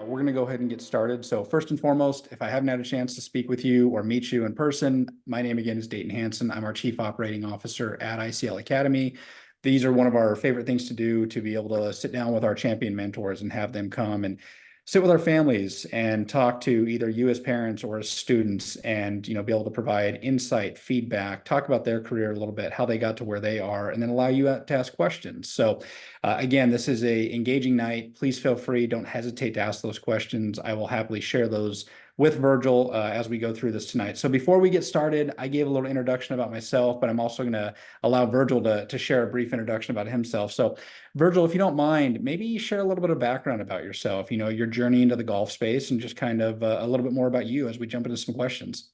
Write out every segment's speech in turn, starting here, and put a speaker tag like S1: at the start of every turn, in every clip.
S1: We're going to go ahead and get started. So first and foremost, if I haven't had a chance to speak with you or meet you in person, my name again is Dayton Hanson. I'm our Chief Operating Officer at ICL Academy. These are one of our favorite things to do, to be able to sit down with our champion mentors and have them come and sit with our families and talk to either you as parents or as students, and be able to provide insight, feedback, talk about their career a little bit, how they got to where they are, and then allow you to ask questions. So again, this is a engaging night. Please feel free. Don't hesitate to ask those questions. I will happily share those with Virgil as we go through this tonight. So before we get started, I gave a little introduction about myself, but I'm also going to allow Virgil to share a brief introduction about himself. So Virgil, if you don't mind, maybe share a little bit of background about yourself, your journey into the golf space, and just kind of a little bit more about you as we jump into some questions.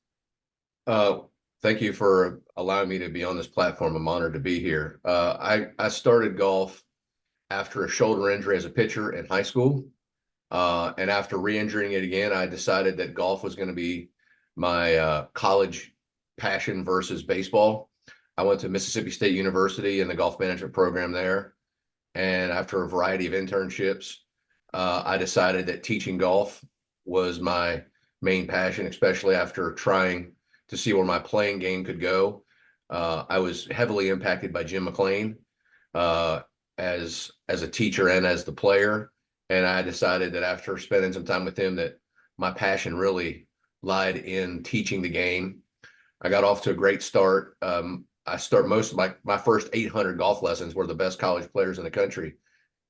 S2: Thank you for allowing me to be on this platform. I'm honored to be here. I started golf after a shoulder injury as a pitcher in high school. And after re-injuring it again, I decided that golf was going to be my college passion versus baseball. I went to Mississippi State University in the golf management program there. And after a variety of internships, I decided that teaching golf was my main passion, especially after trying to see where my playing game could go. I was heavily impacted by Jim McLean as a teacher and as the player. And I decided that after spending some time with him, that my passion really lied in teaching the game. I got off to a great start. I start most of my first 800 golf lessons were the best college players in the country.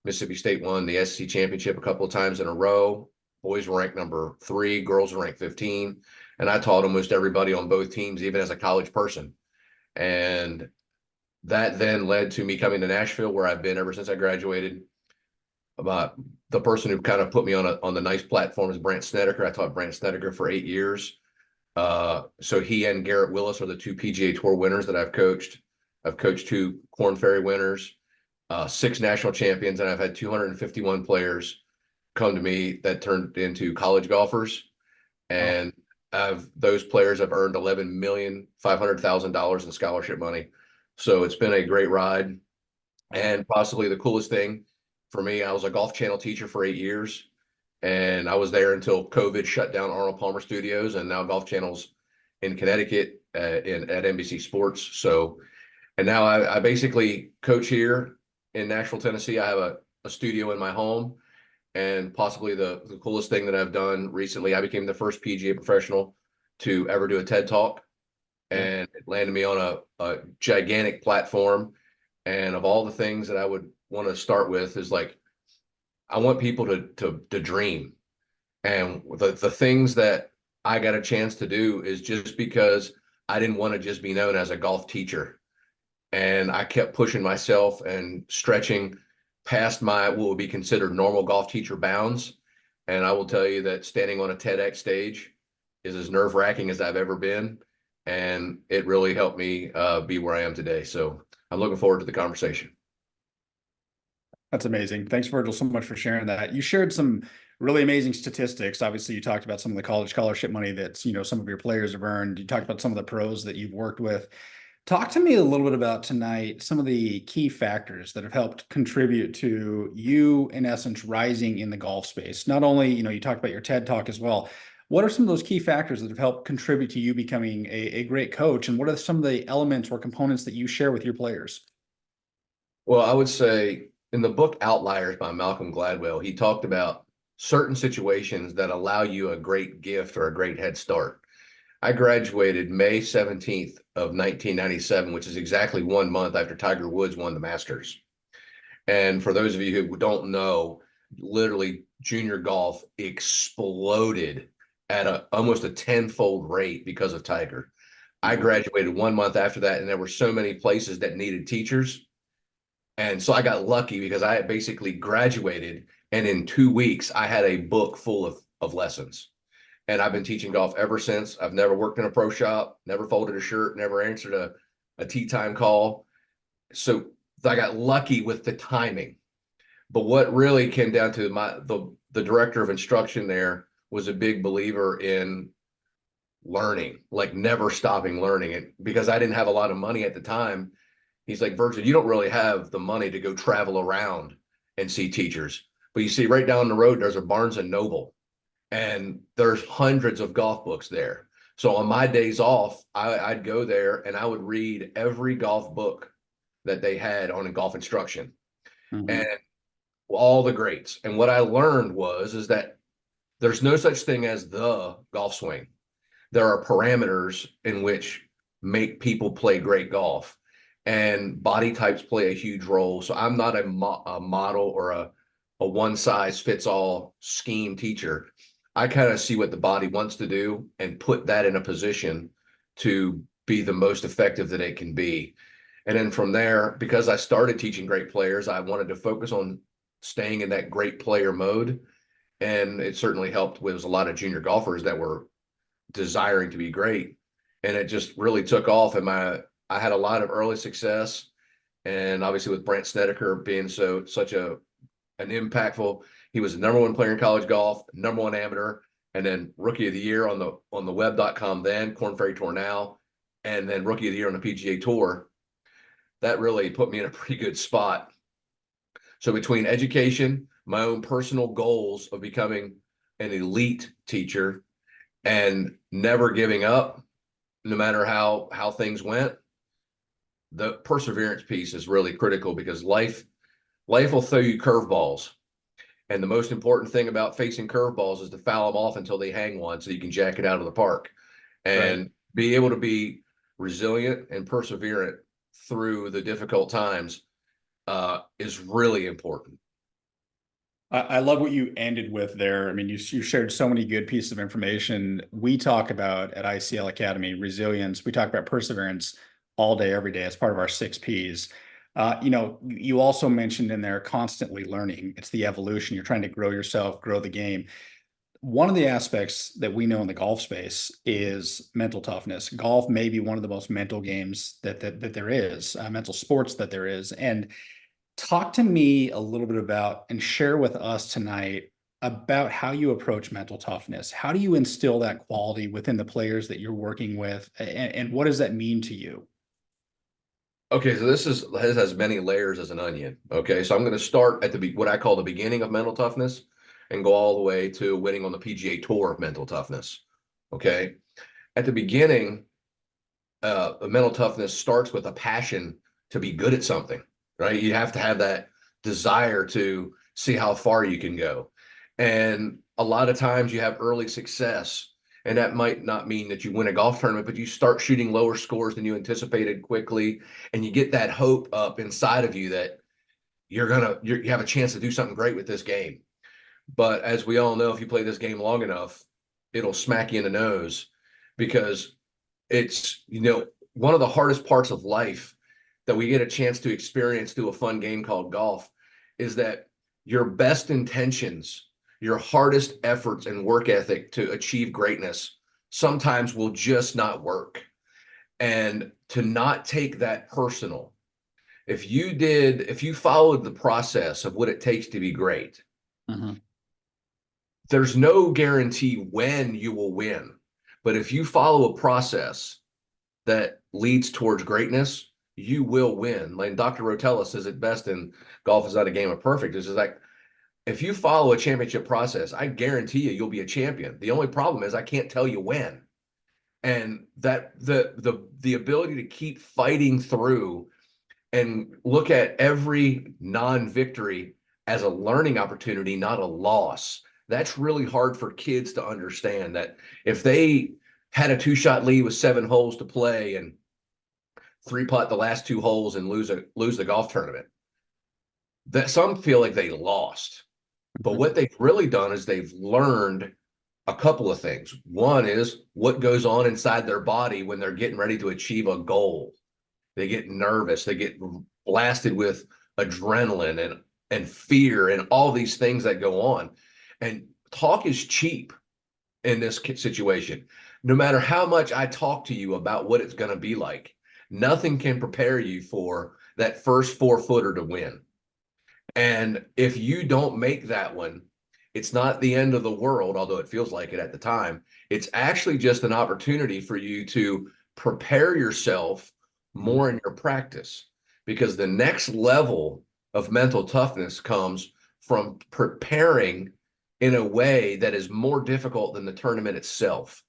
S2: Mississippi State won the SEC championship a couple of times in a row. Boys were ranked number 3, girls were ranked 15. And I taught almost everybody on both teams, even as a college person. And that then led to me coming to Nashville, where I've been ever since I graduated. About the person who kind of put me on the nice platform is Brant Snedeker. I taught Brant Snedeker for 8 years. So he and Garrett Willis are the 2 PGA Tour winners that I've coached. I've coached 2 Korn Ferry winners, 6 national champions, and I've had 251 players come to me that turned into college golfers. And those players have earned $11,500,000 in scholarship money. So it's been a great ride. And possibly the coolest thing for me, I was a Golf Channel teacher for 8 years. And I was there until COVID shut down Arnold Palmer Studios, and now Golf Channel's in Connecticut at NBC Sports. So, and now I basically coach here in Nashville, Tennessee. I have a studio in my home, and possibly the coolest thing that I've done recently, I became the first PGA professional to ever do a TED Talk, and it landed me on a gigantic platform. And of all the things that I would want to start with is like, I want people to dream. And the things that I got a chance to do is just because I didn't want to just be known as a golf teacher. And I kept pushing myself and stretching past my what would be considered normal golf teacher bounds. And I will tell you that standing on a TEDx stage is as nerve-wracking as I've ever been. And it really helped me be where I am today. So I'm looking forward to the conversation.
S1: That's amazing. Thanks, Virgil, so much for sharing that. You shared some really amazing statistics. Obviously, you talked about some of the college scholarship money that some of your players have earned. You talked about some of the pros that you've worked with. Talk to me a little bit about tonight, some of the key factors that have helped contribute to you, in essence, rising in the golf space. Not only, you talked about your TED Talk as well. What are some of those key factors that have helped contribute to you becoming a great coach? And what are some of the elements or components that you share with your players?
S2: Well, I would say in the book Outliers by Malcolm Gladwell, he talked about certain situations that allow you a great gift or a great head start. I graduated May 17th of 1997, which is exactly 1 month after Tiger Woods won the Masters. And for those of you who don't know, literally junior golf exploded at almost a tenfold rate because of Tiger. I graduated 1 month after that, and there were so many places that needed teachers. And so I got lucky because I had basically graduated, and in 2 weeks, I had a book full of lessons. And I've been teaching golf ever since. I've never worked in a pro shop, never folded a shirt, never answered a tee time call. So I got lucky with the timing. But what really came down to the director of instruction there was a big believer in learning, like never stopping learning. And because I didn't have a lot of money at the time, he's like, Virgil, you don't really have the money to go travel around and see teachers. But you see right down the road, there's a Barnes and Noble, and there's hundreds of golf books there. So on my days off, I'd go there and I would read every golf book that they had on a golf instruction, and
S1: Mhm.
S2: all the greats. And what I learned is that there's no such thing as the golf swing. There are parameters in which make people play great golf, and body types play a huge role. So I'm not a model or a one size fits all scheme teacher. I kind of see what the body wants to do and put that in a position to be the most effective that it can be. And then from there, because I started teaching great players, I wanted to focus on staying in that great player mode. And it certainly helped with a lot of junior golfers that were desiring to be great. And it just really took off. And I had a lot of early success. And obviously with Brant Snedeker being such an impactful, he was the #1 player in college golf, #1 amateur, and then rookie of the year on the web.com then, Corn Ferry Tour now, and then rookie of the year on the PGA Tour. That really put me in a pretty good spot. So between education, my own personal goals of becoming an elite teacher, and never giving up, no matter how things went, the perseverance piece is really critical, because life will throw you curveballs. And the most important thing about facing curveballs is to foul them off until they hang one, so you can jack it out of the park.
S1: Right.
S2: And be able to be resilient and perseverant through the difficult times is really important.
S1: I love what you ended with there. I mean, you shared so many good pieces of information. We talk about at ICL Academy resilience. We talk about perseverance all day, every day as part of our 6 Ps. You also mentioned in there constantly learning. It's the evolution. You're trying to grow yourself, grow the game. One of the aspects that we know in the golf space is mental toughness. Golf may be one of the most mental games that there is, mental sports that there is, and talk to me a little bit about and share with us tonight about how you approach mental toughness. How do you instill that quality within the players that you're working with, and what does that mean to you?
S2: Okay, so this has many layers as an onion. Okay, so I'm going to start at what I call the beginning of mental toughness, and go all the way to winning on the PGA Tour of mental toughness. Okay, at the beginning, mental toughness starts with a passion to be good at something, right? You have to have that desire to see how far you can go. And a lot of times you have early success, and that might not mean that you win a golf tournament, but you start shooting lower scores than you anticipated quickly, and you get that hope up inside of you that you have a chance to do something great with this game. But as we all know, if you play this game long enough, it'll smack you in the nose, because it's, one of the hardest parts of life that we get a chance to experience through a fun game called golf is that your best intentions, your hardest efforts and work ethic to achieve greatness sometimes will just not work. And to not take that personal, if you followed the process of what it takes to be great,
S1: Mhm.
S2: there's no guarantee when you will win. But if you follow a process that leads towards greatness, you will win. Like Dr. Rotella says it best in Golf Is Not a Game of Perfect. It's just like, if you follow a championship process, I guarantee you'll be a champion. The only problem is I can't tell you when. And that the ability to keep fighting through and look at every non-victory as a learning opportunity, not a loss. That's really hard for kids to understand, that if they had a 2-shot lead with 7 holes to play and 3-putt the last 2 holes and lose the golf tournament, that some feel like they lost. But
S1: Mhm.
S2: what they've really done is they've learned a couple of things. One is what goes on inside their body when they're getting ready to achieve a goal. They get nervous, they get blasted with adrenaline and fear and all these things that go on. And talk is cheap in this situation. No matter how much I talk to you about what it's going to be like, nothing can prepare you for that first 4-footer to win. And if you don't make that one, it's not the end of the world, although it feels like it at the time. It's actually just an opportunity for you to prepare yourself
S1: Mhm.
S2: more in your practice, because the next level of mental toughness comes from preparing in a way that is more difficult than the tournament itself.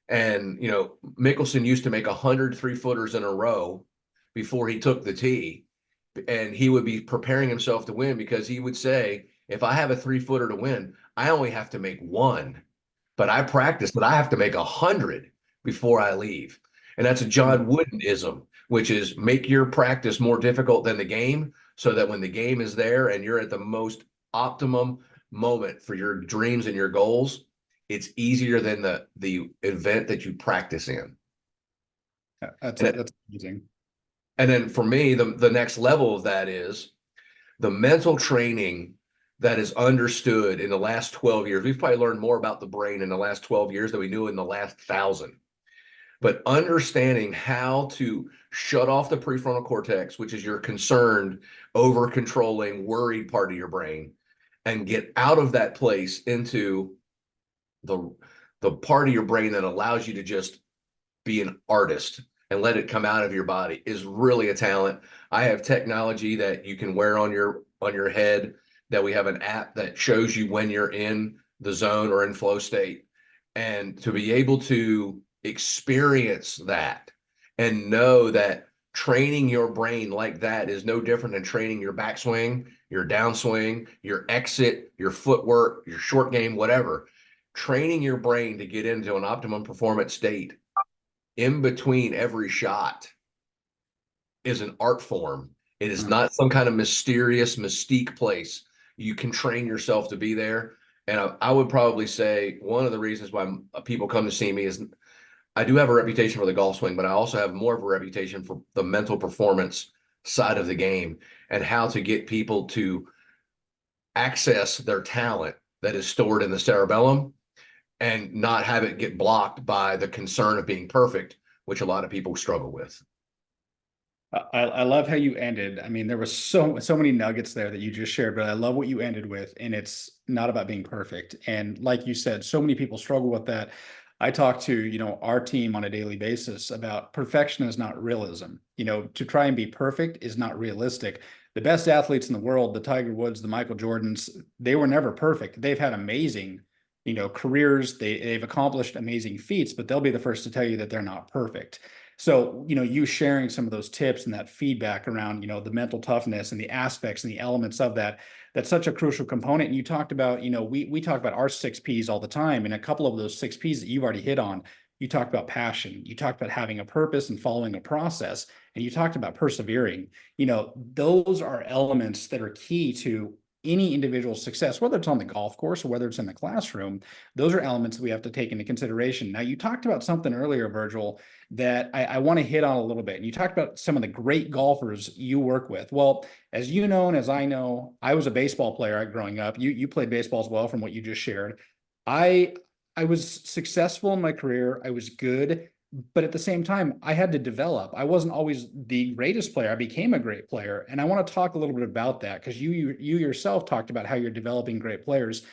S2: And, you know, Mickelson used to make 100 3-footers in a row before he took the tee. And he would be preparing himself to win because he would say, if I have a 3-footer to win, I only have to make one. But I practice that I have to make 100 before I leave. And that's a John Wooden-ism, which is make your practice more difficult than the game so that when the game is there and you're at the most optimum moment for your dreams and your goals, it's easier than the event that you practice in.
S1: That's amazing.
S2: And then for me, the next level of that is the mental training that is understood in the last 12 years. We've probably learned more about the brain in the last 12 years than we knew in the last 1,000. But understanding how to shut off the prefrontal cortex, which is your concerned, over controlling, worried part of your brain, and get out of that place into the part of your brain that allows you to just be an artist and let it come out of your body is really a talent. I have technology that you can wear on your head, that we have an app that shows you when you're in the zone or in flow state. And to be able to experience that and know that training your brain like that is no different than training your backswing, your downswing, your exit, your footwork, your short game, whatever. Training your brain to get into an optimum performance state in between every shot is an art form. It is not some kind of mysterious mystique place. You can train yourself to be there. And I would probably say one of the reasons why people come to see me is I do have a reputation for the golf swing, but I also have more of a reputation for the mental performance side of the game and how to get people to access their talent that is stored in the cerebellum and not have it get blocked by the concern of being perfect, which a lot of people struggle with.
S1: I love how you ended. I mean, there was so many nuggets there that you just shared, but I love what you ended with, and it's not about being perfect. And like you said, so many people struggle with that. I talk to, our team on a daily basis about perfection is not realism. To try and be perfect is not realistic. The best athletes in the world, the Tiger Woods, the Michael Jordans, they were never perfect. They've had amazing, careers. They've accomplished amazing feats, but they'll be the first to tell you that they're not perfect. So, you sharing some of those tips and that feedback around, the mental toughness and the aspects and the elements of that, that's such a crucial component. And you talked about, we talk about our 6 Ps all the time. And a couple of those 6 Ps that you've already hit on, you talked about passion, you talked about having a purpose and following a process, and you talked about persevering. Those are elements that are key to any individual's success, whether it's on the golf course or whether it's in the classroom. Those are elements that we have to take into consideration. Now, you talked about something earlier, Virgil, that I want to hit on a little bit. And you talked about some of the great golfers you work with. Well, as you know, and as I know, I was a baseball player growing up. You played baseball as well, from what you just shared. I I was successful in my career. I was good, but at the same time, I had to develop. I wasn't always the greatest player. I became a great player, and I want to talk a little bit about that because you yourself talked about how you're developing great players.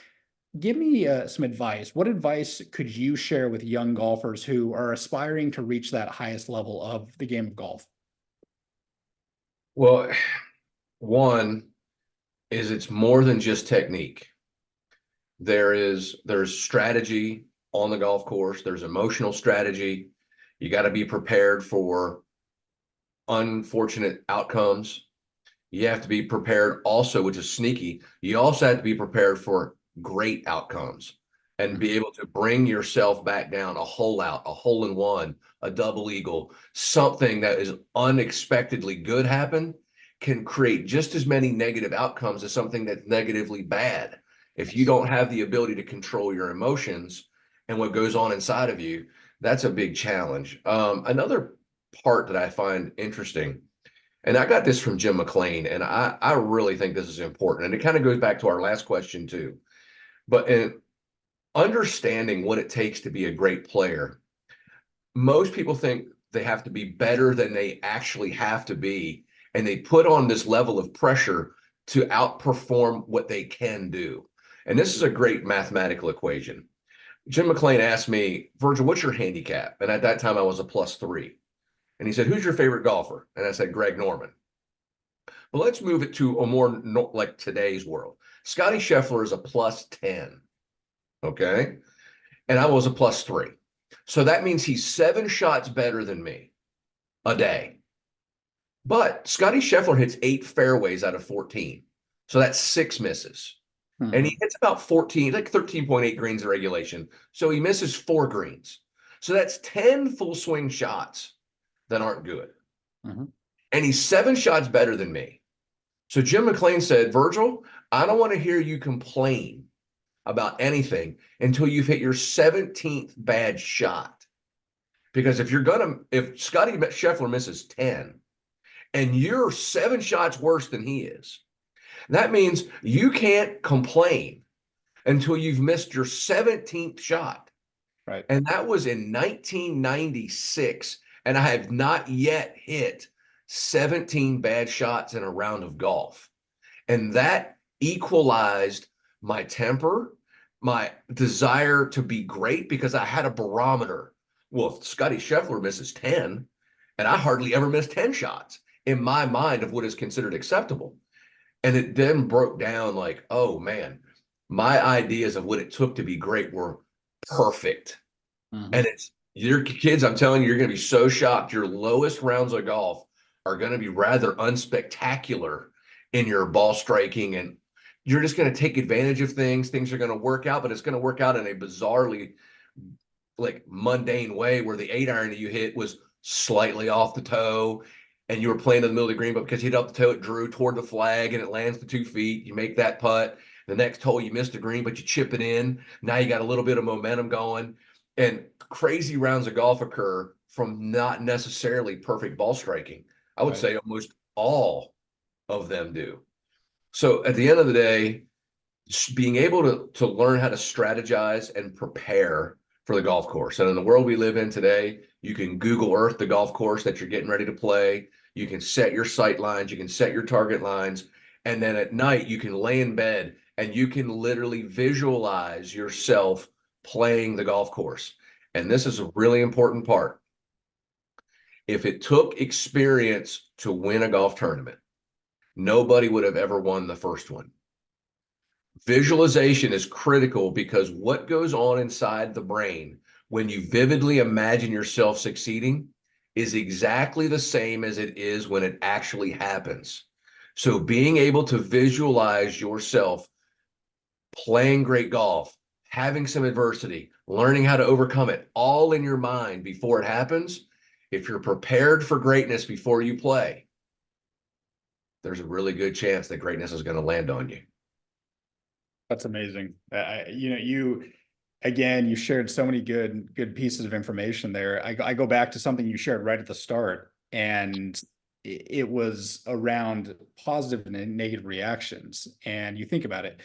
S1: Give me some advice. What advice could you share with young golfers who are aspiring to reach that highest level of the game of golf?
S2: Well, one is it's more than just technique. There's strategy on the golf course. There's emotional strategy. You got to be prepared for unfortunate outcomes. You have to be prepared also, which is sneaky. You also have to be prepared for great outcomes and be able to bring yourself back down, a hole out, a hole in one, a double eagle, something that is unexpectedly good happen can create just as many negative outcomes as something that's negatively bad. If you don't have the ability to control your emotions and what goes on inside of you, that's a big challenge. Another part that I find interesting, and I got this from Jim McLean, and I really think this is important. And it kind of goes back to our last question too. But in understanding what it takes to be a great player, most people think they have to be better than they actually have to be. And they put on this level of pressure to outperform what they can do. And this is a great mathematical equation. Jim McLean asked me, Virgil, what's your handicap? And at that time I was a +3. And he said, who's your favorite golfer? And I said, Greg Norman. But let's move it to a more like today's world. Scotty Scheffler is a plus 10. Okay. And I was a plus 3. So that means he's 7 shots better than me a day. But Scotty Scheffler hits 8 fairways out of 14. So that's 6 misses. And he
S1: Mhm.
S2: hits about 14, like 13.8 greens in regulation. So he misses 4 greens. So that's 10 full swing shots that aren't good.
S1: Mhm.
S2: And he's 7 shots better than me. So Jim McLean said, Virgil, I don't want to hear you complain about anything until you've hit your 17th bad shot. Because if Scotty Scheffler misses 10 and you're 7 shots worse than he is, that means you can't complain until you've missed your 17th shot.
S1: Right.
S2: And that was in 1996. And I have not yet hit 17 bad shots in a round of golf. And that equalized my temper, my desire to be great, because I had a barometer. Well, if Scotty Scheffler misses 10, and I hardly ever miss 10 shots in my mind of what is considered acceptable. And it then broke down like, oh man, my ideas of what it took to be great were perfect. And
S1: Mhm.
S2: it's your kids, I'm telling you, you're going to be so shocked. Your lowest rounds of golf are going to be rather unspectacular in your ball striking. And you're just going to take advantage of things. Things are going to work out, but it's going to work out in a bizarrely like mundane way where the 8 iron that you hit was slightly off the toe and you were playing in the middle of the green, but because you hit off the toe, it drew toward the flag and it lands to 2 feet. You make that putt. The next hole, you missed the green, but you chip it in. Now you got a little bit of momentum going. And crazy rounds of golf occur from not necessarily perfect ball striking. I would
S1: Right.
S2: say almost all of them do. So at the end of the day, being able to learn how to strategize and prepare for the golf course. And in the world we live in today, you can Google Earth the golf course that you're getting ready to play. You can set your sight lines, you can set your target lines, and then at night you can lay in bed and you can literally visualize yourself playing the golf course. And this is a really important part. If it took experience to win a golf tournament, nobody would have ever won the first one. Visualization is critical because what goes on inside the brain when you vividly imagine yourself succeeding is exactly the same as it is when it actually happens. So being able to visualize yourself playing great golf, having some adversity, learning how to overcome it all in your mind before it happens, if you're prepared for greatness before you play, there's a really good chance that greatness is going to land on you.
S1: That's amazing. You again, you shared so many good pieces of information there. I go back to something you shared right at the start, and it was around positive and negative reactions. And you think about it,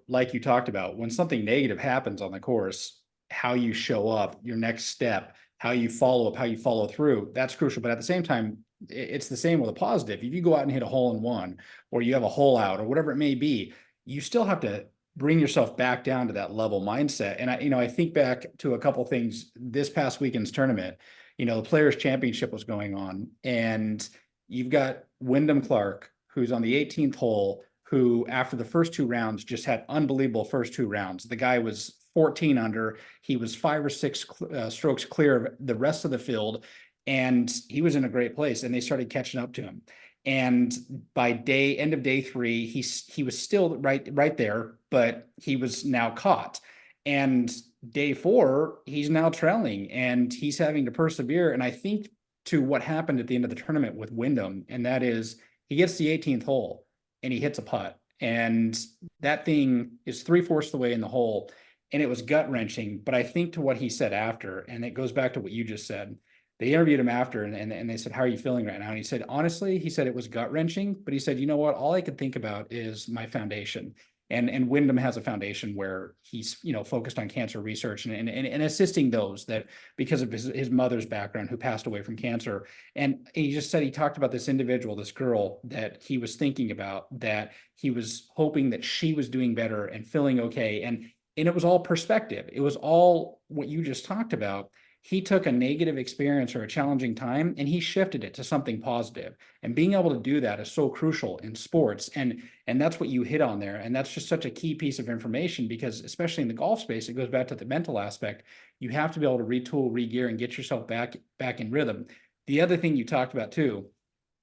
S1: like you talked about, when something negative happens on the course, how you show up, your next step, how you follow up, how you follow through, that's crucial. But at the same time, it's the same with a positive. If you go out and hit a hole in one, or you have a hole out, or whatever it may be, you still have to bring yourself back down to that level mindset. And I think back to a couple things this past weekend's tournament. The Players Championship was going on, and you've got Wyndham Clark, who's on the 18th hole, who after the first 2 rounds just had unbelievable first 2 rounds. The guy was 14 under. He was 5 or 6 strokes clear of the rest of the field, and he was in a great place. And they started catching up to him. And by end of day 3, he was still right there, but he was now caught. And day 4, he's now trailing and he's having to persevere. And I think to what happened at the end of the tournament with Wyndham, and that is he gets the 18th hole and he hits a putt. And that thing is 3/4 the way in the hole. And it was gut wrenching. But I think to what he said after, and it goes back to what you just said, they interviewed him after and they said, how are you feeling right now? And he said, honestly, he said it was gut wrenching, but he said, you know what? All I could think about is my foundation. And Wyndham has a foundation where he's, focused on cancer research and assisting those that because of his mother's background who passed away from cancer. And he just said, he talked about this individual, this girl that he was thinking about, that he was hoping that she was doing better and feeling okay. And it was all perspective. It was all what you just talked about. He took a negative experience or a challenging time and he shifted it to something positive. And being able to do that is so crucial in sports. And that's what you hit on there. And that's just such a key piece of information because especially in the golf space, it goes back to the mental aspect. You have to be able to retool, regear, and get yourself back in rhythm. The other thing you talked about too,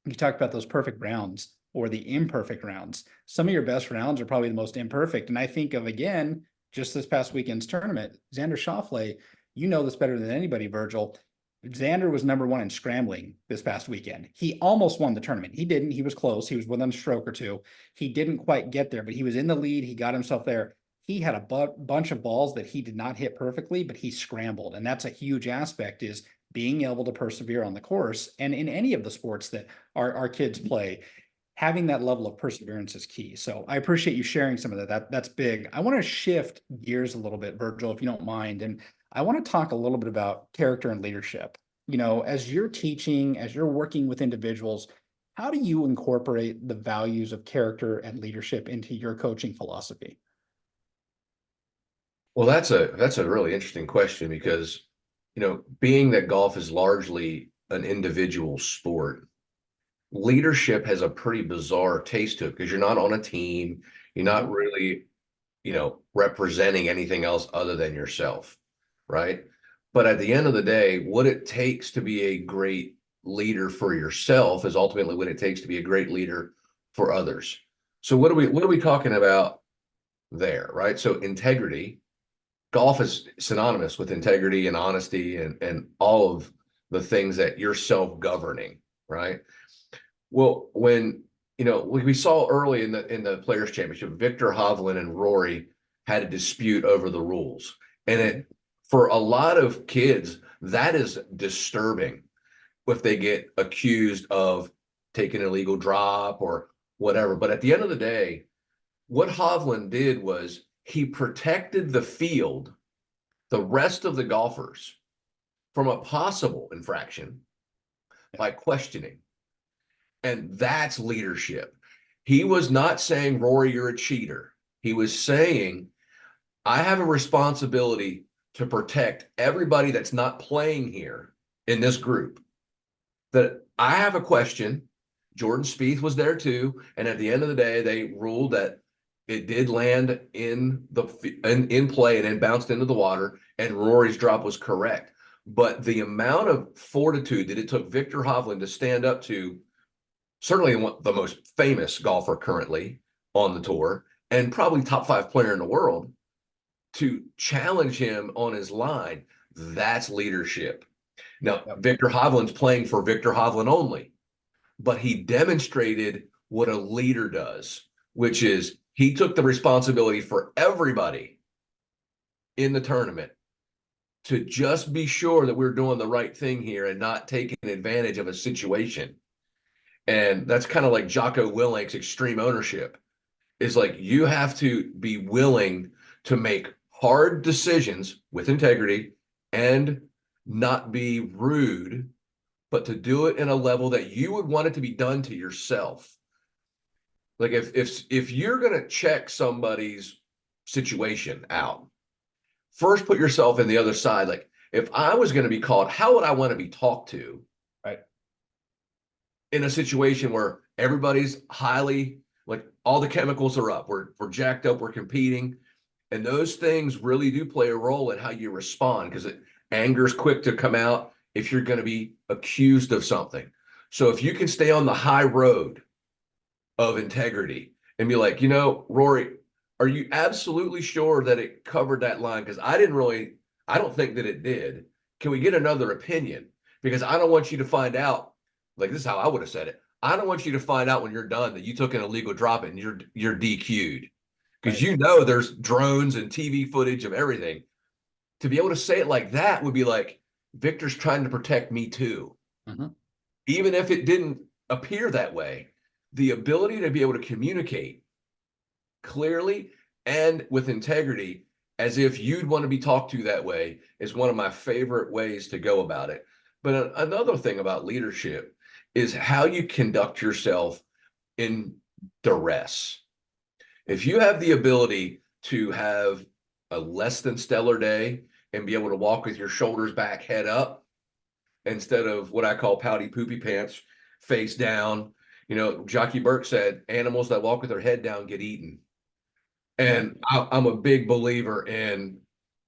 S1: you talked about those perfect rounds or the imperfect rounds. Some of your best rounds are probably the most imperfect. And I think of, again, just this past weekend's tournament, Xander Schauffele, you know this better than anybody, Virgil. Xander was number one in scrambling this past weekend. He almost won the tournament. He didn't. He was close. He was within a stroke or two. He didn't quite get there, but he was in the lead. He got himself there. He had a bunch of balls that he did not hit perfectly, but he scrambled. And that's a huge aspect, is being able to persevere on the course. And in any of the sports that our kids play, having that level of perseverance is key. So I appreciate you sharing some of that. That's big. I want to shift gears a little bit, Virgil, if you don't mind. And I want to talk a little bit about character and leadership. You know, as you're teaching, as you're working with individuals, how do you incorporate the values of character and leadership into your coaching philosophy?
S2: Well, that's a really interesting question because, being that golf is largely an individual sport, leadership has a pretty bizarre taste to it because you're not on a team, you're not really, representing anything else other than yourself, right? But at the end of the day, what it takes to be a great leader for yourself is ultimately what it takes to be a great leader for others. So what are we talking about there, right? So integrity, golf is synonymous with integrity and honesty and all of the things that you're self-governing, right? Well, when we saw early in the Players Championship, Victor Hovland and Rory had a dispute over the rules, and for a lot of kids that is disturbing if they get accused of taking an illegal drop or whatever. But at the end of the day, what Hovland did was he protected the field, the rest of the golfers, from a possible infraction by questioning. And that's leadership. He was not saying, Rory, you're a cheater. He was saying, I have a responsibility to protect everybody that's not playing here in this group. That I have a question. Jordan Spieth was there too. And at the end of the day, they ruled that it did land in play and then bounced into the water, and Rory's drop was correct. But the amount of fortitude that it took Victor Hovland to stand up to certainly the most famous golfer currently on the tour and probably top 5 player in the world, to challenge him on his line, that's leadership. Now, Victor Hovland's playing for Victor Hovland only, but he demonstrated what a leader does, which is he took the responsibility for everybody in the tournament to just be sure that we're doing the right thing here and not taking advantage of a situation. And that's kind of like Jocko Willink's extreme ownership. Is like you have to be willing to make hard decisions with integrity and not be rude, but to do it in a level that you would want it to be done to yourself. Like if you're going to check somebody's situation out, first put yourself in the other side. Like if I was going to be called, how would I want to be talked to?
S1: Right.
S2: In a situation where everybody's highly, like all the chemicals are up, we're jacked up, we're competing. And those things really do play a role in how you respond, because anger is quick to come out if you're going to be accused of something. So if you can stay on the high road of integrity and be like, Rory, are you absolutely sure that it covered that line? Because I don't think that it did. Can we get another opinion? Because I don't want you to find out, like this is how I would have said it. I don't want you to find out when you're done that you took an illegal drop and you're DQ'd. Because there's drones and TV footage of everything. To be able to say it like that would be like, Victor's trying to protect me too.
S1: Mm-hmm.
S2: Even if it didn't appear that way, the ability to be able to communicate clearly and with integrity as if you'd want to be talked to that way is one of my favorite ways to go about it. But another thing about leadership is how you conduct yourself in duress. If you have the ability to have a less than stellar day and be able to walk with your shoulders back, head up, instead of what I call pouty poopy pants, face down. You know, Jockey Burke said, animals that walk with their head down get eaten. And I'm a big believer in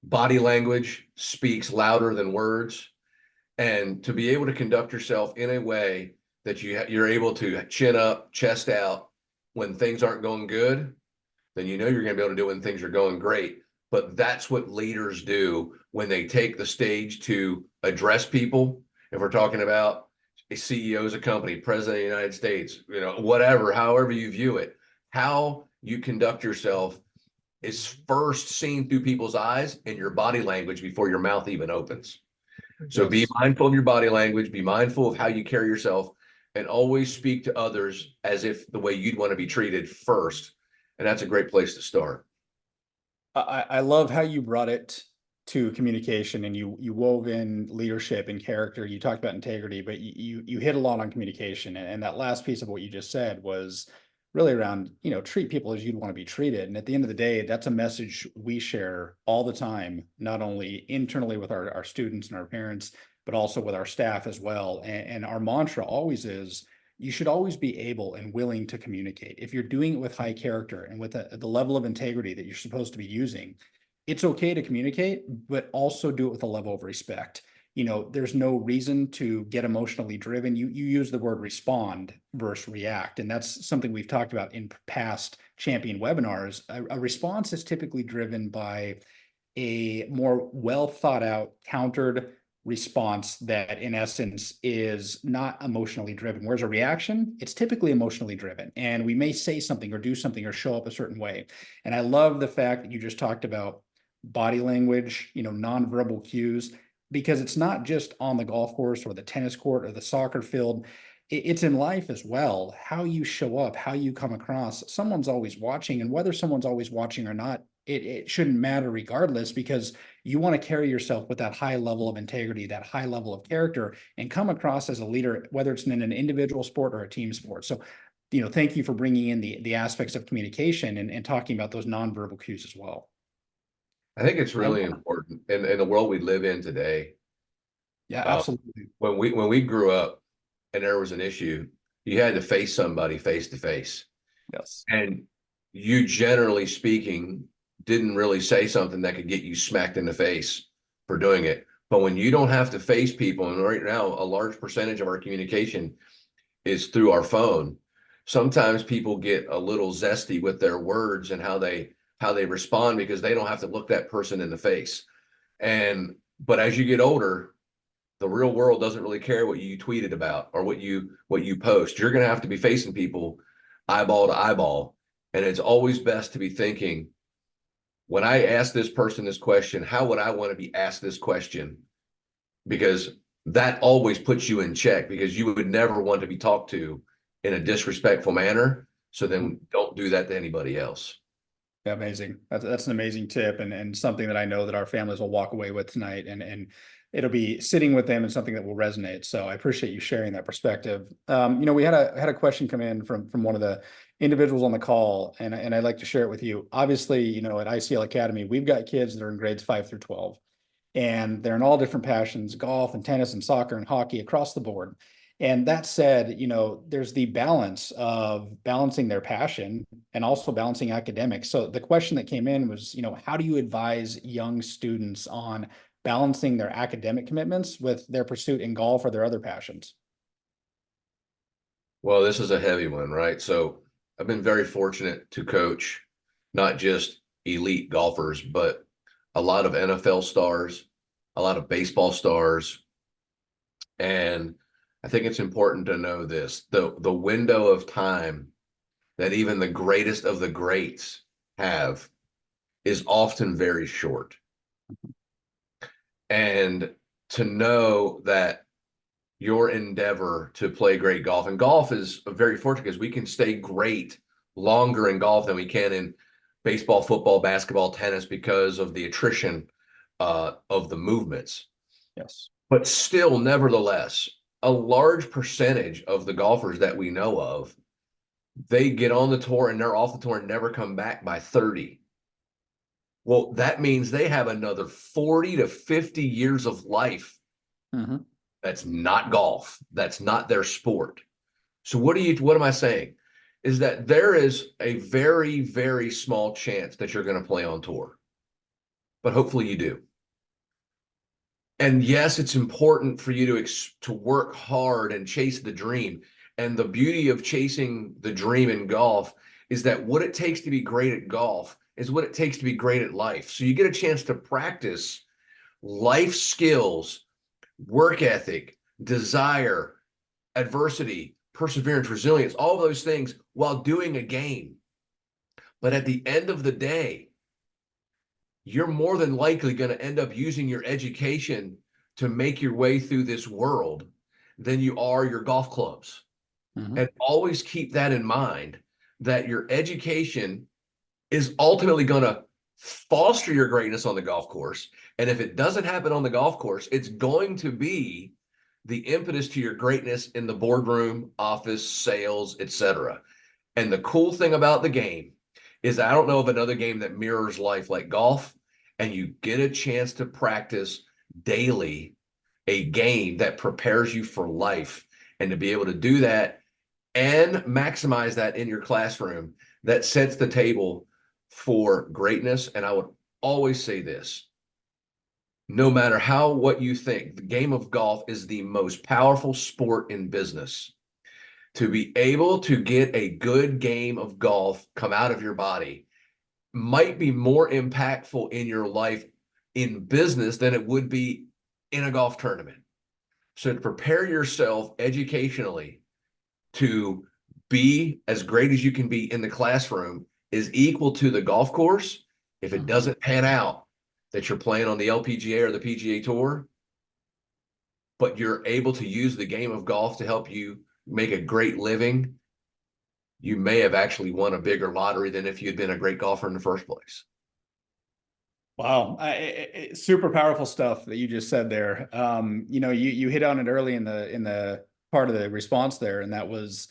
S2: body language speaks louder than words. And to be able to conduct yourself in a way that you're able to chin up, chest out when things aren't going good, then you know you're going to be able to do it when things are going great. But that's what leaders do when they take the stage to address people. If we're talking about a CEO of a company, president of the United States, you know, whatever, however you view it, how you conduct yourself is first seen through people's eyes and your body language before your mouth even opens. So be
S1: Yes.
S2: mindful of your body language, be mindful of how you carry yourself, and always speak to others as if the way you'd want to be treated first. And that's a great place to start.
S1: I love how you brought it to communication, and you wove in leadership and character. You talked about integrity, but you hit a lot on communication. And that last piece of what you just said was really around, treat people as you'd want to be treated. And at the end of the day, that's a message we share all the time, not only internally with our students and our parents, but also with our staff as well. And our mantra always is, you should always be able and willing to communicate. If you're doing it with high character and with the level of integrity that you're supposed to be using, it's okay to communicate, but also do it with a level of respect. There's no reason to get emotionally driven. You use the word respond versus react, and that's something we've talked about in past champion webinars. A response is typically driven by a more well thought out, countered response that in essence is not emotionally driven. Whereas a reaction, it's typically emotionally driven. And we may say something or do something or show up a certain way. And I love the fact that you just talked about body language, nonverbal cues, because it's not just on the golf course or the tennis court or the soccer field. It's in life as well. How you show up, how you come across. Someone's always watching, and whether someone's always watching or not, it shouldn't matter regardless, because you want to carry yourself with that high level of integrity, that high level of character, and come across as a leader, whether it's in an individual sport or a team sport. So, thank you for bringing in the aspects of communication and talking about those nonverbal cues as well.
S2: I think it's really important in the world we live in today.
S1: Yeah,
S2: Uh,
S1: absolutely.
S2: when we grew up and there was an issue, you had to face somebody face to face.
S1: Yes.
S2: And you, generally speaking, didn't really say something that could get you smacked in the face for doing it. But when you don't have to face people, and right now a large percentage of our communication is through our phone, sometimes people get a little zesty with their words and how they respond because they don't have to look that person in the face. But as you get older, the real world doesn't really care what you tweeted about or what you post. You're going to have to be facing people eyeball to eyeball. And it's always best to be thinking, when I ask this person this question, how would I want to be asked this question? Because that always puts you in check, because you would never want to be talked to in a disrespectful manner. So then don't do that to anybody else.
S1: Yeah, amazing. That's an amazing tip, and something that I know that our families will walk away with tonight, and it'll be sitting with them and something that will resonate. So I appreciate you sharing that perspective. We had a question come in from one of the individuals on the call, and I'd like to share it with you. Obviously, at ICL Academy, we've got kids that are in grades 5 through 12, and they're in all different passions: golf and tennis and soccer and hockey across the board. And that said, there's the balance of balancing their passion and also balancing academics. So the question that came in was, how do you advise young students on balancing their academic commitments with their pursuit in golf or their other passions?
S2: Well, this is a heavy one, right? So I've been very fortunate to coach not just elite golfers, but a lot of NFL stars, a lot of baseball stars. And I think it's important to know this: the window of time that even the greatest of the greats have is often very short. And to know that your endeavor to play great golf, and golf is very fortunate because we can stay great longer in golf than we can in baseball, football, basketball, tennis, because of the attrition of the movements.
S1: Yes.
S2: But still, nevertheless, a large percentage of the golfers that we know of, they get on the tour and they're off the tour and never come back by 30. Well, that means they have another 40 to 50 years of life.
S1: Mhm.
S2: That's not golf. That's not their sport. So what am I saying? Is that there is a very, very small chance that you're going to play on tour, but hopefully you do. And yes, it's important for you to work hard and chase the dream. And the beauty of chasing the dream in golf is that what it takes to be great at golf is what it takes to be great at life. So you get a chance to practice life skills, work ethic, desire, adversity, perseverance, resilience, all those things while doing a game. But at the end of the day, you're more than likely going to end up using your education to make your way through this world than you are your golf clubs.
S1: Mhm.
S2: And always keep that in mind, that your education is ultimately going to foster your greatness on the golf course. And if it doesn't happen on the golf course, it's going to be the impetus to your greatness in the boardroom, office, sales, etc. And the cool thing about the game is I don't know of another game that mirrors life like golf, and you get a chance to practice daily a game that prepares you for life. And to be able to do that and maximize that in your classroom, that sets the table for greatness. And I would always say this: no matter what you think, the game of golf is the most powerful sport in business. To be able to get a good game of golf come out of your body might be more impactful in your life in business than it would be in a golf tournament. So to prepare yourself educationally to be as great as you can be in the classroom is equal to the golf course. If it
S1: Mhm.
S2: doesn't pan out that you're playing on the LPGA or the PGA Tour, but you're able to use the game of golf to help you make a great living, you may have actually won a bigger lottery than if you'd been a great golfer in the first place.
S1: Wow, super powerful stuff that you just said there. You hit on it early in the part of the response there, and that was,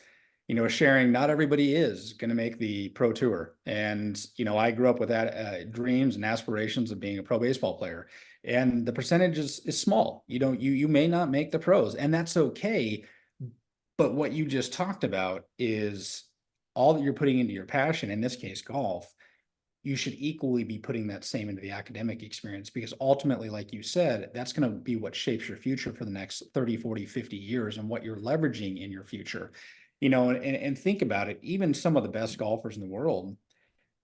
S1: sharing. Not everybody is going to make the pro tour, and I grew up with that dreams and aspirations of being a pro baseball player, and the percentage is small. You may not make the pros, and that's okay. But what you just talked about is all that you're putting into your passion. In this case, golf, you should equally be putting that same into the academic experience, because ultimately, like you said, that's going to be what shapes your future for the next 30, 40, 50 years, and what you're leveraging in your future. And think about it, even some of the best golfers in the world,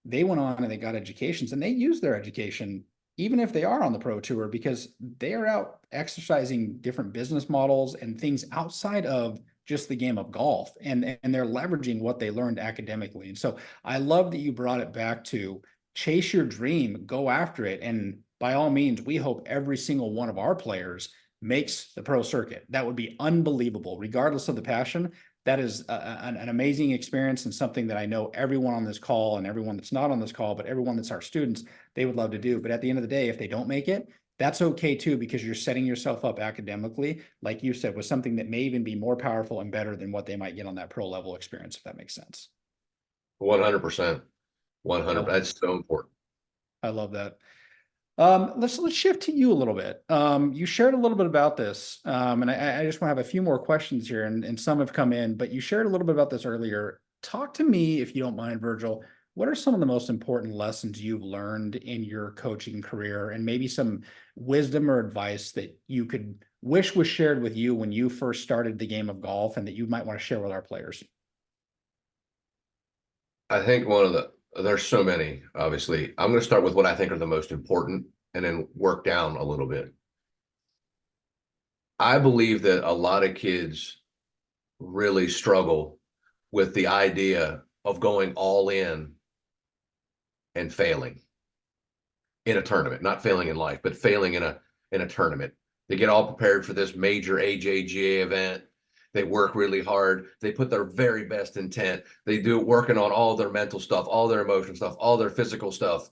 S1: they went on and they got educations, and they use their education even if they are on the pro tour, because they are out exercising different business models and things outside of just the game of golf, and they're leveraging what they learned academically. And so I love that you brought it back to chase your dream, go after it, and by all means, we hope every single one of our players makes the pro circuit. That would be unbelievable, regardless of the passion. That is an amazing experience, and something that I know everyone on this call, and everyone that's not on this call, but everyone that's our students, they would love to do. But at the end of the day, if they don't make it, that's okay too, because you're setting yourself up academically, like you said, with something that may even be more powerful and better than what they might get on that pro level experience, if that makes sense.
S2: 100%. 100.
S1: Well,
S2: That's so important.
S1: I love that. Let's shift to you a little bit. You shared a little bit about this, and I just want to have a few more questions here, and some have come in, but you shared a little bit about this earlier. Talk to me, if you don't mind, Virgil. What are some of the most important lessons you've learned in your coaching career, and maybe some wisdom or advice that you could wish was shared with you when you first started the game of golf, and that you might want to share with our players?
S2: I think there's so many, obviously. I'm going to start with what I think are the most important and then work down a little bit. I believe that a lot of kids really struggle with the idea of going all in and failing in a tournament, not failing in life, but failing in a tournament. They get all prepared for this major AJGA event. They work really hard. They put their very best intent. They do working on all their mental stuff, all their emotional stuff, all their physical stuff.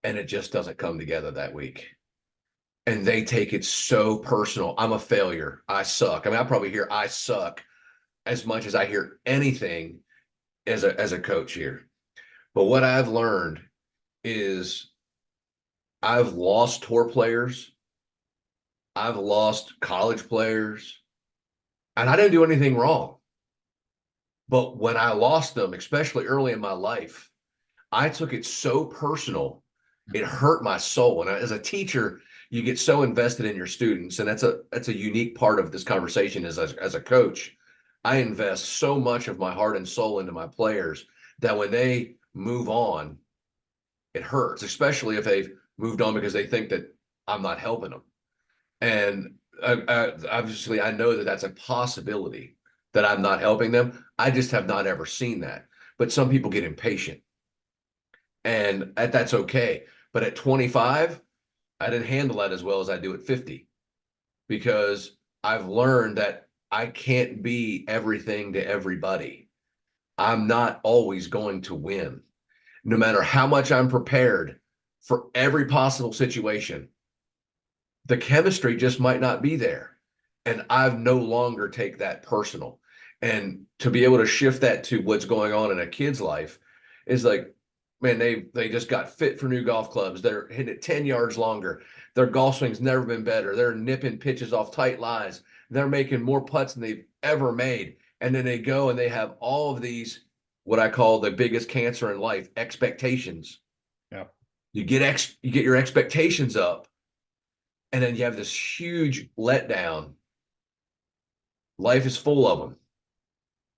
S2: And it just doesn't come together that week. And they take it so personal. I'm a failure. I suck. I mean, I probably hear I suck as much as I hear anything as a coach here. But what I've learned is I've lost tour players, I've lost college players, and I didn't do anything wrong. But when I lost them, especially early in my life, I took it so personal. It hurt my soul. And as a teacher, you get so invested in your students, and that's a unique part of this conversation. As a coach, I invest so much of my heart and soul into my players that when they move on, it hurts, especially if they've moved on because they think that I'm not helping them. And obviously, I know that that's a possibility that I'm not helping them. I just have not ever seen that. But some people get impatient, and that's okay. But at 25, I didn't handle that as well as I do at 50 because I've learned that I can't be everything to everybody. I'm not always going to win, no matter how much I'm prepared for every possible situation. The chemistry just might not be there. And I've no longer take that personal. And to be able to shift that to what's going on in a kid's life is like, man, they just got fit for new golf clubs. They're hitting it 10 yards longer. Their golf swing's never been better. They're nipping pitches off tight lies. They're making more putts than they've ever made. And then they go and they have all of these, what I call the biggest cancer in life, expectations.
S1: Yeah.
S2: You get your expectations up, and then you have this huge letdown. Life is full of them.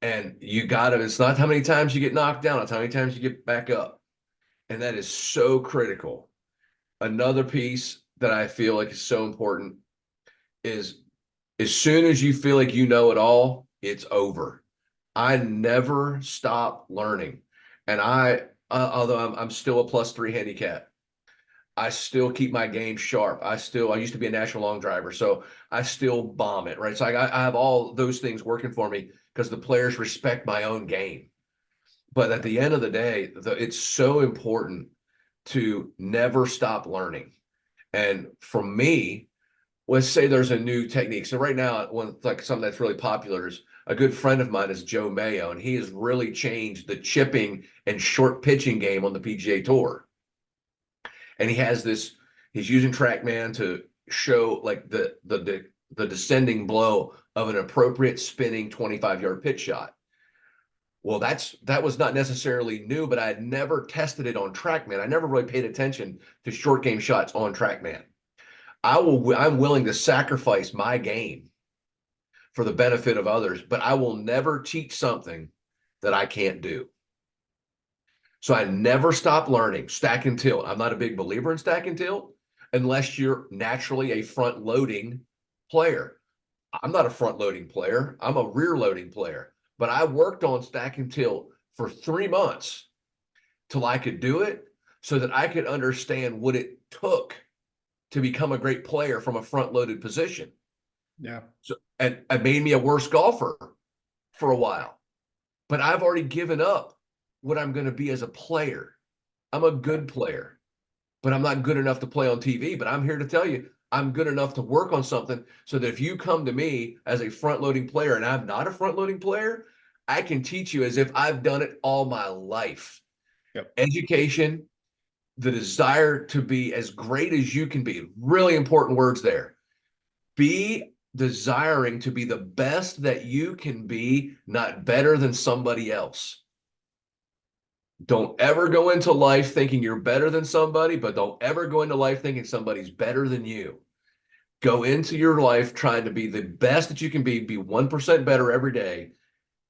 S2: And you got to, it's not how many times you get knocked down, it's how many times you get back up. And that is so critical. Another piece that I feel like is so important is as soon as you feel like you know it all, it's over. I never stop learning. And although I'm still a +3 handicap, I still keep my game sharp. I used to be a national long driver, so I still bomb it, right? So I have all those things working for me because the players respect my own game. But at the end of the day, it's so important to never stop learning. And for me, let's say there's a new technique. So right now, like something that's really popular is a good friend of mine is Joe Mayo, and he has really changed the chipping and short pitching game on the PGA Tour. And he has this, he's using TrackMan to show like the descending blow of an appropriate spinning 25-yard pitch shot. Well, that was not necessarily new, but I had never tested it on TrackMan. I never really paid attention to short game shots on TrackMan. I'm willing to sacrifice my game for the benefit of others, but I will never teach something that I can't do. So I never stop learning. Stack and tilt. I'm not a big believer in stack and tilt unless you're naturally a front loading player. I'm not a front loading player. I'm a rear loading player. But I worked on stack and tilt for 3 months till I could do it so that I could understand what it took to become a great player from a front loaded position.
S1: Yeah.
S2: So, and it made me a worse golfer for a while. But I've already given up what I'm going to be as a player. I'm a good player, but I'm not good enough to play on TV. But I'm here to tell you, I'm good enough to work on something so that if you come to me as a front loading player and I'm not a front loading player, I can teach you as if I've done it all my life.
S1: Yep.
S2: Education, the desire to be as great as you can be, really important words there. Be desiring to be the best that you can be, not better than somebody else. Don't ever go into life thinking you're better than somebody, but don't ever go into life thinking somebody's better than you. Go into your life trying to be the best that you can be 1% better every day.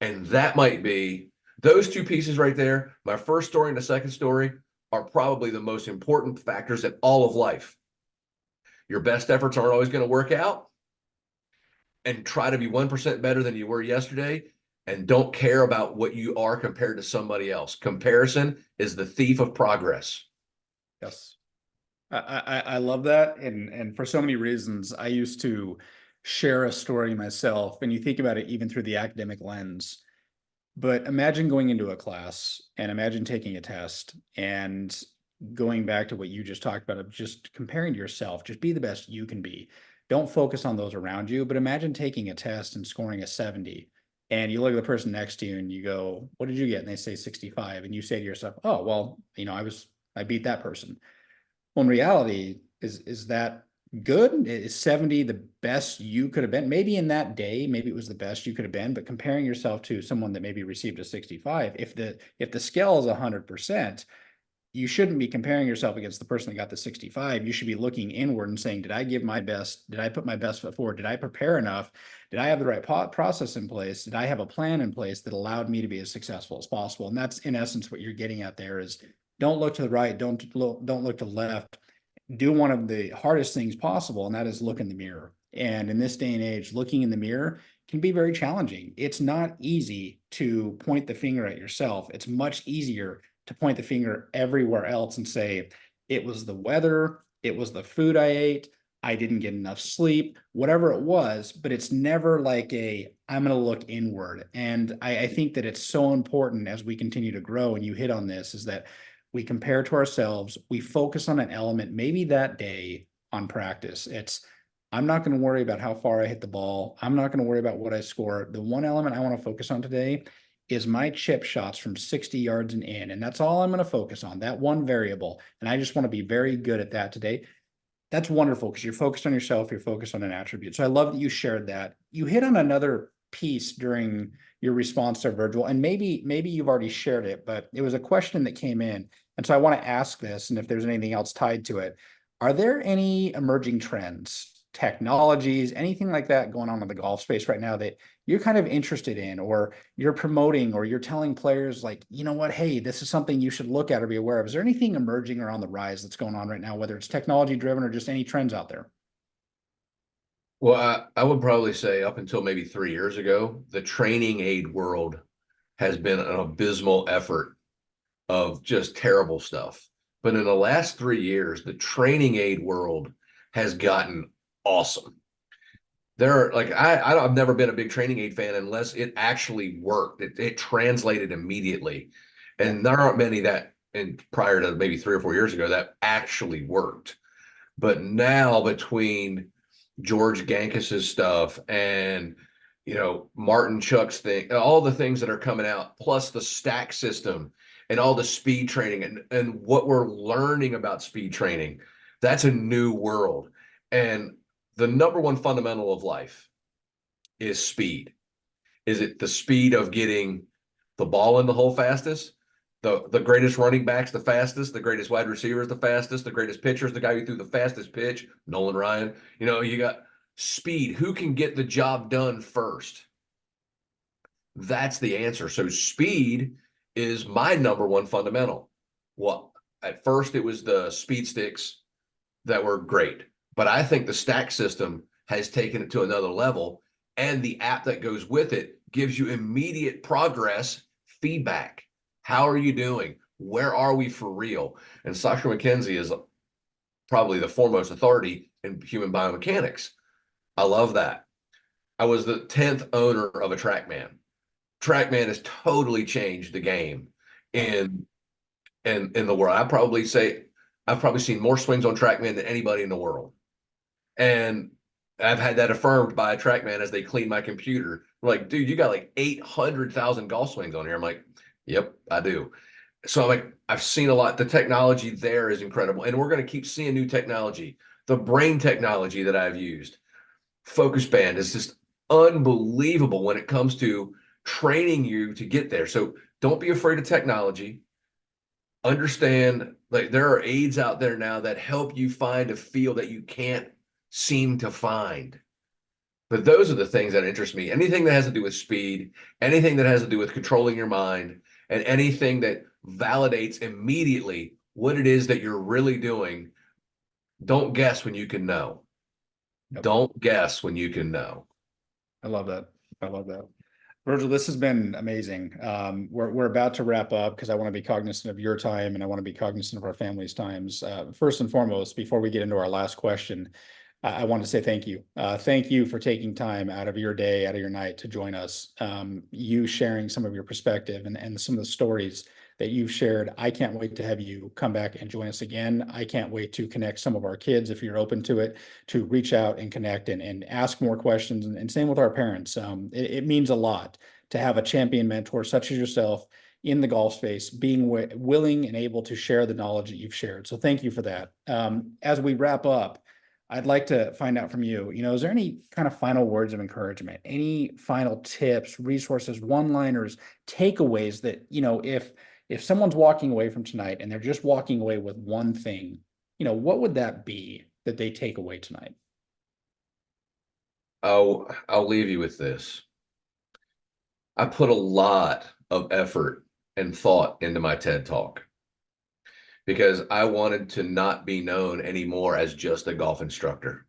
S2: And that might be those two pieces right there. My first story and the second story are probably the most important factors in all of life. Your best efforts aren't always going to work out, and try to be 1% better than you were yesterday, and don't care about what you are compared to somebody else. Comparison is the thief of progress.
S1: Yes. I love that. And for so many reasons, I used to share a story myself, and you think about it even through the academic lens. But imagine going into a class and imagine taking a test and going back to what you just talked about of just comparing to yourself, just be the best you can be. Don't focus on those around you, but imagine taking a test and scoring a 70 and you look at the person next to you and you go, what did you get? And they say 65. And you say to yourself, oh, well, I was I beat that person. Well, in reality, is that good? Is 70 the best you could have been? Maybe in that day, maybe it was the best you could have been, but comparing yourself to someone that maybe received a 65, if the scale is 100%, you shouldn't be comparing yourself against the person that got the 65. You should be looking inward and saying, did I give my best? Did I put my best foot forward? Did I prepare enough? Did I have the right process in place? Did I have a plan in place that allowed me to be as successful as possible? And that's in essence what you're getting at there is don't look to the right, don't look to the left. Do one of the hardest things possible, and that is look in the mirror. And in this day and age, looking in the mirror can be very challenging. It's not easy to point the finger at yourself. It's much easier to point the finger everywhere else and say, it was the weather, it was the food I ate, I didn't get enough sleep, whatever it was, but it's never like I'm going to look inward. And I think that it's so important as we continue to grow, and you hit on this, is that we compare to ourselves, we focus on an element, maybe that day on practice. I'm not going to worry about how far I hit the ball. I'm not going to worry about what I score. The one element I want to focus on today is my chip shots from 60 yards and in. And that's all I'm going to focus on, that one variable. And I just want to be very good at that today. That's wonderful because you're focused on yourself, you're focused on an attribute. So I love that you shared that. You hit on another piece during your response to Virgil, and maybe you've already shared it, but it was a question that came in. And so I want to ask this, and if there's anything else tied to it, are there any emerging trends, technologies, anything like that going on in the golf space right now that you're kind of interested in, or you're promoting, or you're telling players like, you know what, hey, this is something you should look at or be aware of? Is there anything emerging or on the rise that's going on right now, whether it's technology driven or just any trends out there?
S2: Well, I would probably say up until maybe 3 years ago, the training aid world has been an abysmal effort of just terrible stuff. But in the last 3 years, the training aid world has gotten awesome. There are like I've never been a big training aid fan unless it actually worked. It translated immediately,
S1: Yeah.
S2: and there aren't many that in prior to maybe 3 or 4 years ago that actually worked. But now between George Gankis's stuff and Martin Chuck's thing, all the things that are coming out, plus the stack system and all the speed training and what we're learning about speed training, that's a new world. And the number one fundamental of life is speed. Is it the speed of getting the ball in the hole fastest? The greatest running backs the fastest, the greatest wide receivers the fastest, the greatest pitchers, the guy who threw the fastest pitch, Nolan Ryan. You got speed. Who can get the job done first? That's the answer. So speed is my number one fundamental. Well, at first it was the speed sticks that were great, but I think the stack system has taken it to another level, and the app that goes with it gives you immediate progress feedback. How are you doing? Where are we for real? And Sasha McKenzie is probably the foremost authority in human biomechanics. I love that. I was the 10th owner of a TrackMan. TrackMan has totally changed the game in the world. I've probably seen more swings on TrackMan than anybody in the world. And I've had that affirmed by a TrackMan as they clean my computer. They're like, dude, you got like 800,000 golf swings on here. I'm like, yep, I do. So I'm like, I've seen a lot. The technology there is incredible. And we're going to keep seeing new technology. The brain technology that I've used, Focus Band, is just unbelievable when it comes to training you to get there. So don't be afraid of technology. Understand, like, there are aids out there now that help you find a feel that you can't seem to find. But those are the things that interest me. Anything that has to do with speed, anything that has to do with controlling your mind, and anything that validates immediately what it is that you're really doing. Don't guess when you can know.
S1: Yep.
S2: Don't guess when you can know.
S1: I love that. I love that. Virgil, this has been amazing. We're about to wrap up because I want to be cognizant of your time and I want to be cognizant of our family's times. First and foremost, before we get into our last question, I want to say thank you. Thank you for taking time out of your day, out of your night to join us. You sharing some of your perspective and some of the stories that you've shared. I can't wait to have you come back and join us again. I can't wait to connect some of our kids, if you're open to it, to reach out and connect and ask more questions. And same with our parents. It means a lot to have a champion mentor such as yourself in the golf space, being willing and able to share the knowledge that you've shared. So thank you for that. As we wrap up, I'd like to find out from you, is there any kind of final words of encouragement, any final tips, resources, one-liners, takeaways that, if someone's walking away from tonight and they're just walking away with one thing, what would that be that they take away tonight?
S2: I'll leave you with this. I put a lot of effort and thought into my TED Talk because I wanted to not be known anymore as just a golf instructor.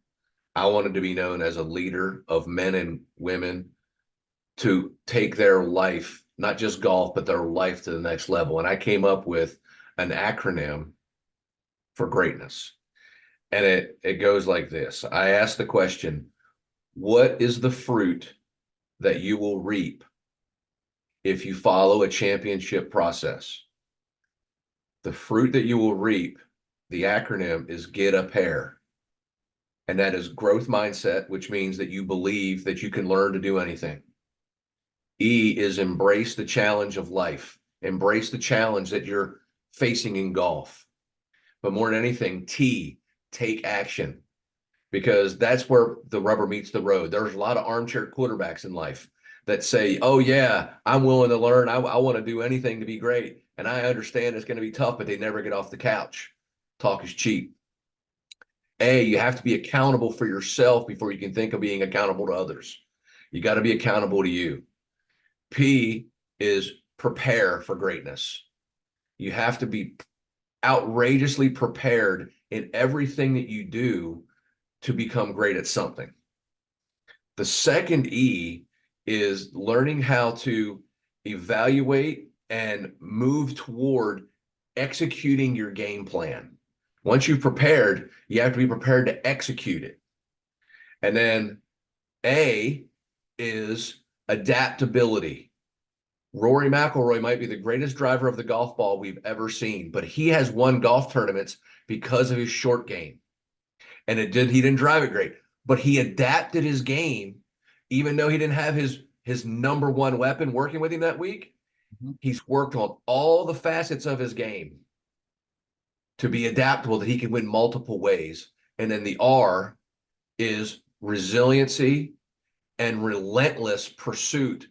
S2: I wanted to be known as a leader of men and women to take their life, not just golf, but their life to the next level. And I came up with an acronym for greatness. And it goes like this. I asked the question, what is the fruit that you will reap if you follow a championship process? The fruit that you will reap, the acronym is get a pair. And that is growth mindset, which means that you believe that you can learn to do anything. E is embrace the challenge of life. Embrace the challenge that you're facing in golf. But more than anything, T, take action, because that's where the rubber meets the road. There's a lot of armchair quarterbacks in life that say, oh yeah, I'm willing to learn. I want to do anything to be great. And I understand it's going to be tough, but they never get off the couch. Talk is cheap. A, you have to be accountable for yourself before you can think of being accountable to others. You got to be accountable to you. P is prepare for greatness. You have to be outrageously prepared in everything that you do to become great at something. The second E is learning how to evaluate and move toward executing your game plan. Once you've prepared, you have to be prepared to execute it. And then A is adaptability. Rory McIlroy might be the greatest driver of the golf ball we've ever seen, but he has won golf tournaments because of his short game. And he didn't drive it great, but he adapted his game, even though he didn't have his number one weapon working with him that week.
S1: Mhm.
S2: He's worked on all the facets of his game to be adaptable, that he can win multiple ways. And then the R is resiliency and relentless pursuit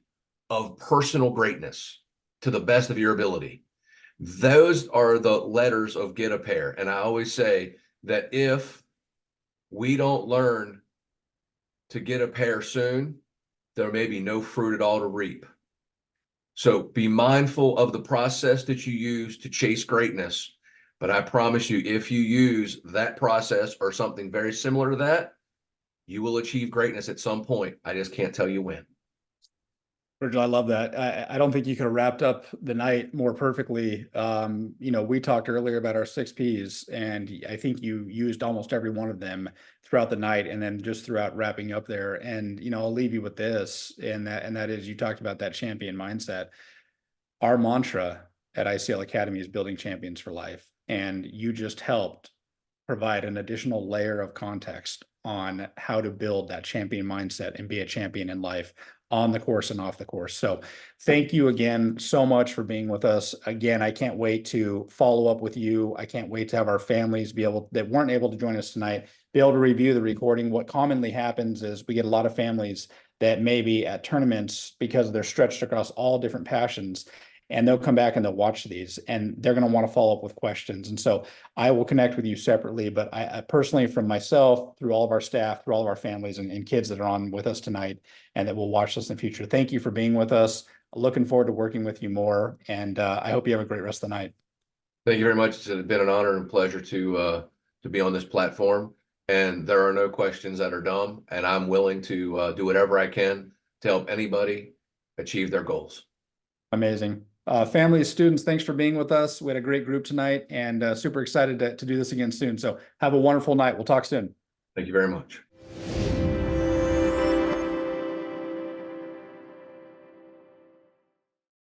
S2: of personal greatness to the best of your ability. Those are the letters of get a pair. And I always say that if we don't learn to get a pair soon, there may be no fruit at all to reap. So be mindful of the process that you use to chase greatness. But I promise you, if you use that process or something very similar to that, you will achieve greatness at some point. I just can't tell you when.
S1: Virgil, I love that. I don't think you could have wrapped up the night more perfectly. We talked earlier about our 6 Ps, and I think you used almost every one of them throughout the night, and then just throughout wrapping up there. And I'll leave you with this, and that is, you talked about that champion mindset. Our mantra at ICL Academy is building champions for life, and you just helped provide an additional layer of context on how to build that champion mindset and be a champion in life, on the course and off the course. So thank you again so much for being with us. Again, I can't wait to follow up with you. I can't wait to have our families that weren't able to join us tonight, be able to review the recording. What commonly happens is we get a lot of families that may be at tournaments because they're stretched across all different passions, and they'll come back and they'll watch these, and they're going to want to follow up with questions. And so I will connect with you separately, but I personally, from myself, through all of our staff, through all of our families and kids that are on with us tonight and that will watch this in the future, thank you for being with us. Looking forward to working with you more. And I hope you have a great rest of the night.
S2: Thank you very much. It's been an honor and pleasure to be on this platform. And there are no questions that are dumb. And I'm willing to do whatever I can to help anybody achieve their goals.
S1: Amazing. Families, students, thanks for being with us. We had a great group tonight, and super excited to do this again soon. So have a wonderful night. We'll talk soon.
S2: Thank you very much.